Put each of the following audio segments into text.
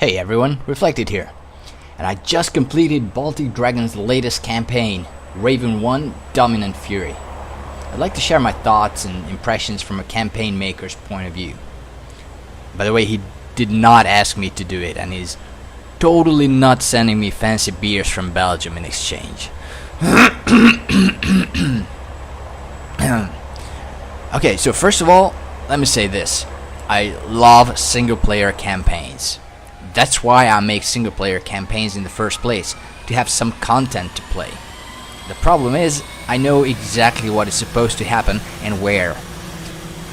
Hey everyone, Reflected here, and I just completed Baltic Dragon's latest campaign, Raven 1 Dominant Fury. I'd like to share my thoughts and impressions from a campaign maker's point of view. By the way, he did not ask me to do it, and he's totally not sending me fancy beers from Belgium in exchange. Okay, so first of all, let me say this. I love single-player campaigns. That's why I make single-player campaigns in the first place, to have some content to play. The problem is, I know exactly what is supposed to happen and where.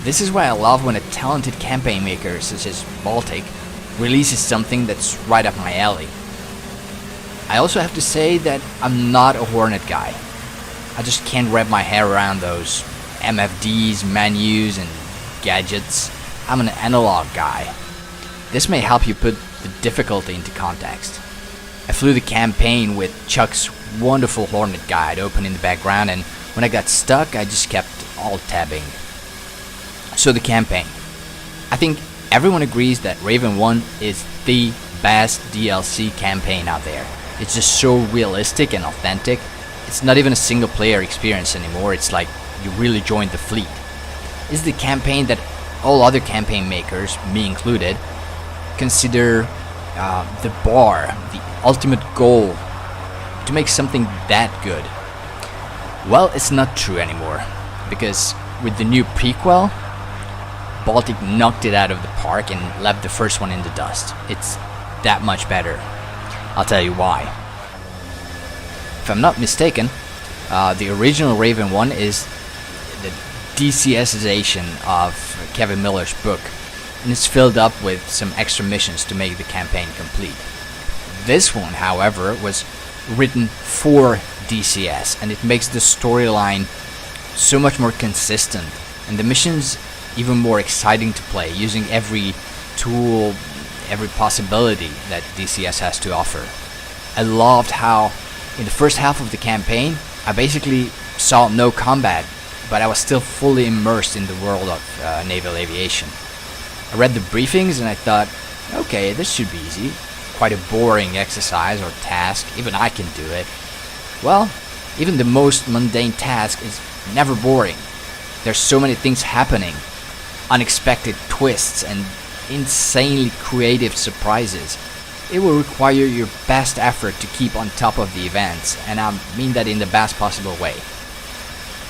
This is why I love when a talented campaign maker, such as Baltic, releases something that's right up my alley. I also have to say that I'm not a Hornet guy. I just can't wrap my head around those MFDs, menus, and gadgets. I'm an analog guy. This may help you put the difficulty into context. I flew the campaign with Chuck's wonderful Hornet guide open in the background, and when I got stuck, I just kept alt-tabbing. So the campaign. I think everyone agrees that Raven 1 is the best DLC campaign out there. It's just so realistic and authentic. It's not even a single player experience anymore, it's like you really joined the fleet. It's the campaign that all other campaign makers, me included, consider the bar, the ultimate goal to make something that good. Well, it's not true anymore, because with the new prequel, Baltic knocked it out of the park and left the first one in the dust. It's that much better. I'll tell you why. If I'm not mistaken, the original Raven 1 is the DCSization of Kevin Miller's book, and it's filled up with some extra missions to make the campaign complete. This one, however, was written for DCS, and it makes the storyline so much more consistent, and the missions even more exciting to play, using every tool, every possibility that DCS has to offer. I loved how, in the first half of the campaign, I basically saw no combat, but I was still fully immersed in the world of naval aviation. I read the briefings and I thought, okay, this should be easy. Quite a boring exercise or task, even I can do it. Well, even the most mundane task is never boring. There's so many things happening, unexpected twists and insanely creative surprises. It will require your best effort to keep on top of the events, and I mean that in the best possible way.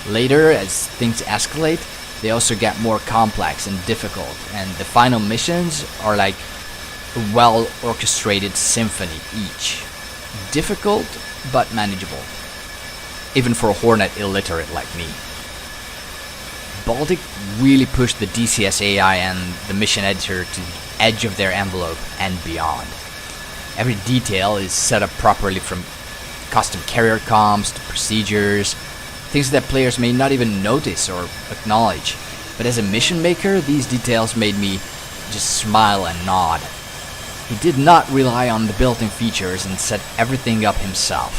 Later, as things escalate, they also get more complex and difficult, and the final missions are like a well-orchestrated symphony each. Difficult, but manageable. Even for a Hornet illiterate like me. Baltic really pushed the DCS AI and the mission editor to the edge of their envelope and beyond. Every detail is set up properly, from custom carrier comms to procedures, things that players may not even notice or acknowledge. But as a mission maker, these details made me just smile and nod. He did not rely on the built-in features and set everything up himself.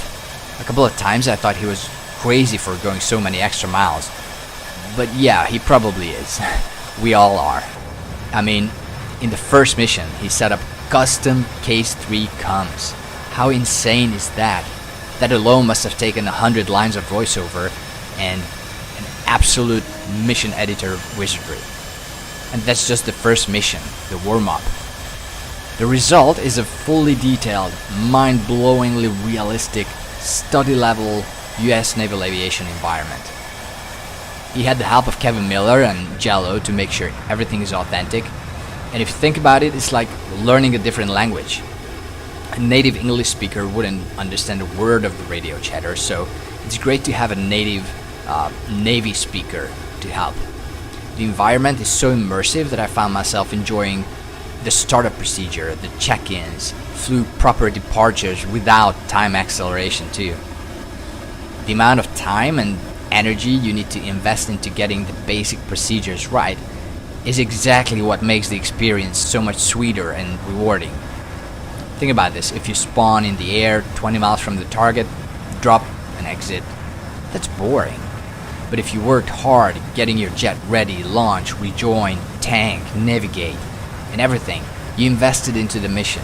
A couple of times I thought he was crazy for going so many extra miles. But yeah, he probably is. We all are. I mean, in the first mission, he set up custom Case 3 comms. How insane is that? That alone must have taken 100 lines of voiceover and an absolute mission editor wizardry. And that's just the first mission, the warm-up. The result is a fully detailed, mind-blowingly realistic, study-level US naval aviation environment. He had the help of Kevin Miller and Jello to make sure everything is authentic. And if you think about it, it's like learning a different language. A native English speaker wouldn't understand a word of the radio chatter, so it's great to have a native Navy speaker to help. The environment is so immersive that I found myself enjoying the startup procedure, the check-ins, flew proper departures without time acceleration too. The amount of time and energy you need to invest into getting the basic procedures right is exactly what makes the experience so much sweeter and rewarding. Think about this, if you spawn in the air 20 miles from the target, drop and exit, that's boring. But if you worked hard getting your jet ready, launch, rejoin, tank, navigate, and everything, you invested into the mission,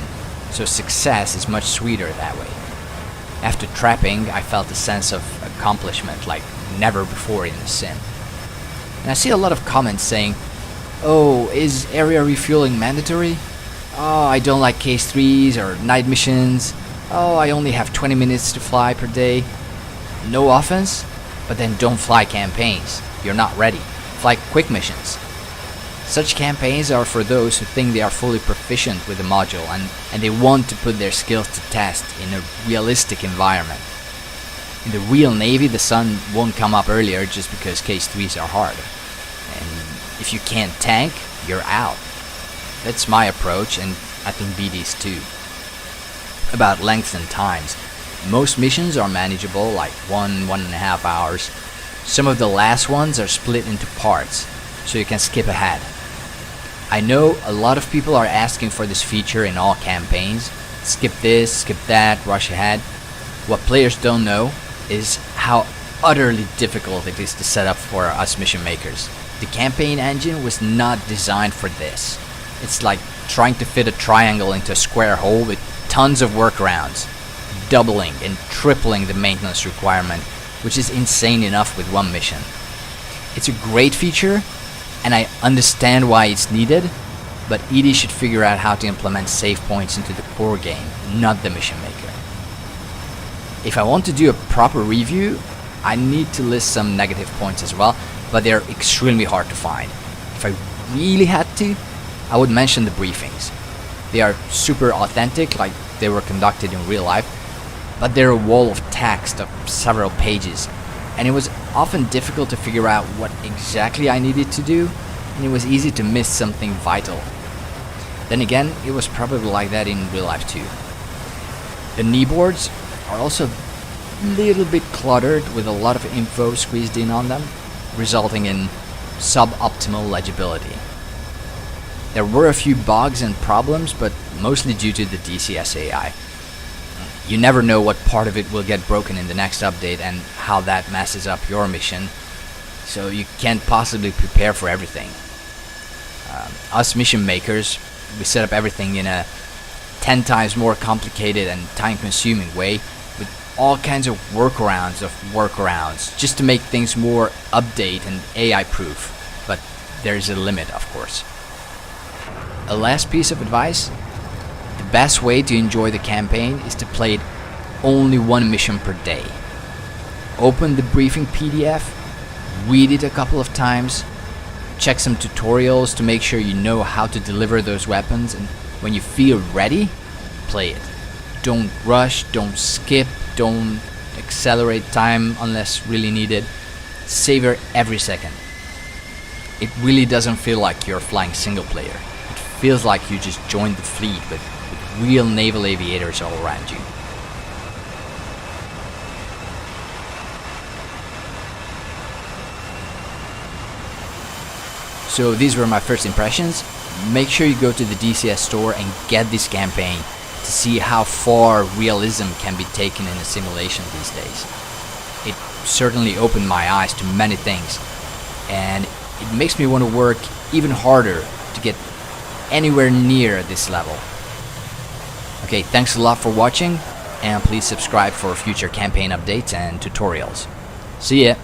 so success is much sweeter that way. After trapping, I felt a sense of accomplishment like never before in the sim. And I see a lot of comments saying, "Oh, is area refueling mandatory? Oh, I don't like case 3s or night missions. Oh, I only have 20 minutes to fly per day." No offense, but then don't fly campaigns. You're not ready. Fly quick missions. Such campaigns are for those who think they are fully proficient with the module and they want to put their skills to test in a realistic environment. In the real Navy, the sun won't come up earlier just because case 3s are hard. And if you can't tank, you're out. That's my approach, and I think BD's too. About lengths and times. Most missions are manageable, like 1.5 hours. Some of the last ones are split into parts, so you can skip ahead. I know a lot of people are asking for this feature in all campaigns. Skip this, skip that, rush ahead. What players don't know is how utterly difficult it is to set up for us mission makers. The campaign engine was not designed for this. It's like trying to fit a triangle into a square hole with tons of workarounds, doubling and tripling the maintenance requirement, which is insane enough with one mission. It's a great feature, and I understand why it's needed, but ED should figure out how to implement save points into the core game, not the mission maker. If I want to do a proper review, I need to list some negative points as well, but they're extremely hard to find. If I really had to, I would mention the briefings. They are super authentic, like they were conducted in real life, but they're a wall of text of several pages, and it was often difficult to figure out what exactly I needed to do, and it was easy to miss something vital. Then again, it was probably like that in real life too. The kneeboards are also a little bit cluttered with a lot of info squeezed in on them, resulting in suboptimal legibility. There were a few bugs and problems, but mostly due to the DCS AI. You never know what part of it will get broken in the next update and how that messes up your mission, so you can't possibly prepare for everything. Us mission makers, we set up everything in a 10 times more complicated and time-consuming way, with all kinds of workarounds just to make things more update and AI-proof, but there is a limit, of course. A last piece of advice: the best way to enjoy the campaign is to play it only one mission per day. Open the briefing PDF, read it a couple of times, check some tutorials to make sure you know how to deliver those weapons, and when you feel ready, play it. Don't rush, don't skip, don't accelerate time unless really needed. Savor every second. It really doesn't feel like you're flying single player. It feels like you just joined the fleet with real naval aviators all around you. So these were my first impressions. Make sure you go to the DCS store and get this campaign to see how far realism can be taken in a simulation these days. It certainly opened my eyes to many things, and it makes me want to work even harder to get anywhere near this level. Okay, thanks a lot for watching, and please subscribe for future campaign updates and tutorials. See ya!